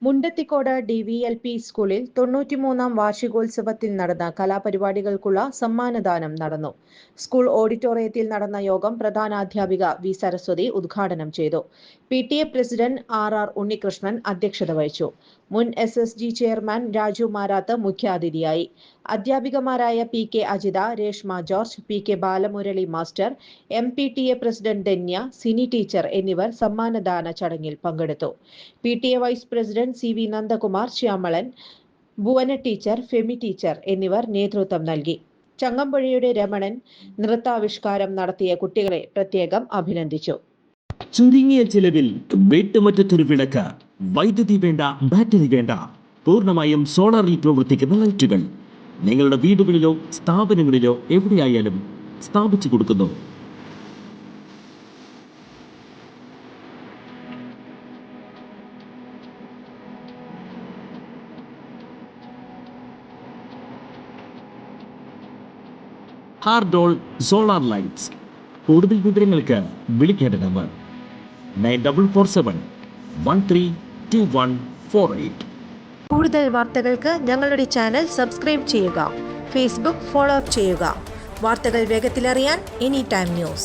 Mundathikode DVLP സ്കൂളിൽ 93-ാം വാർഷികോത്സവത്തിൽ നടന്ന കലാപരിപാടികൾക്കുള്ള സമ്മാനദാനം നടന്നു. സ്കൂൾ ഓഡിറ്റോറിയത്തിൽ നടന്ന യോഗം പ്രധാനാധ്യാപിക വി. സരസ്വതി ഉദ്ഘാടനം ചെയ്തു. PTA പ്രസിഡന്റ് RR ഉണ്ണികൃഷ്ണൻ അധ്യക്ഷത വഹിച്ചു. മുൻ SSG ചെയർമാൻ രാജു മാരാത്ത് മുഖ്യാതിഥിയായി. അധ്യാപികമാരായ PK Ajitha, Reshma George, PK Balamurali master, MPTA president Dhanya, Sini teacher എന്നിവർ സമ്മാനദാന ചടങ്ങിൽ പങ്കെടുത്തു. PTA vice president CV Nandakumar, Shyamalan, Bhuvana teacher, Femi teacher എന്നിവർ നേതൃത്വം നൽകി. ചങ്ങമ്പുഴയുടെ രമണൻ നൃത്താവിഷ്കാരം നടത്തിയ കുട്ടികളെ പ്രത്യേകം അഭിനന്ദിച്ചു. ചുരുങ്ങിയ ചിലവിൽ വീട്ടുമുറ്റത്തൊരു വിളക്ക്, വൈദ്യുതി വേണ്ട, ബാറ്ററി വേണ്ട, പൂർണ്ണമായും സോളാറിൽ പ്രവർത്തിക്കുന്ന ലൈറ്റുകൾ നിങ്ങളുടെ വീടുകളിലോ സ്ഥാപനങ്ങളിലോ എവിടെയായാലും സ്ഥാപിച്ചു കൊടുക്കുന്നു. ഹാർഡോൾ സോളാർ ലൈറ്റ്സ്. കൂടുതൽ വിവരങ്ങൾക്ക് വിളിക്കേണ്ട നമ്പർ 9447132148. കൂടുതൽ വാർത്തകൾക്ക് ഞങ്ങളുടെ ചാനൽ സബ്സ്ക്രൈബ് ചെയ്യുക. ഫേസ്ബുക്ക് ഫോളോ ചെയ്യുക. വാർത്തകൾ വേഗത്തിലറിയാൻ Anytime News.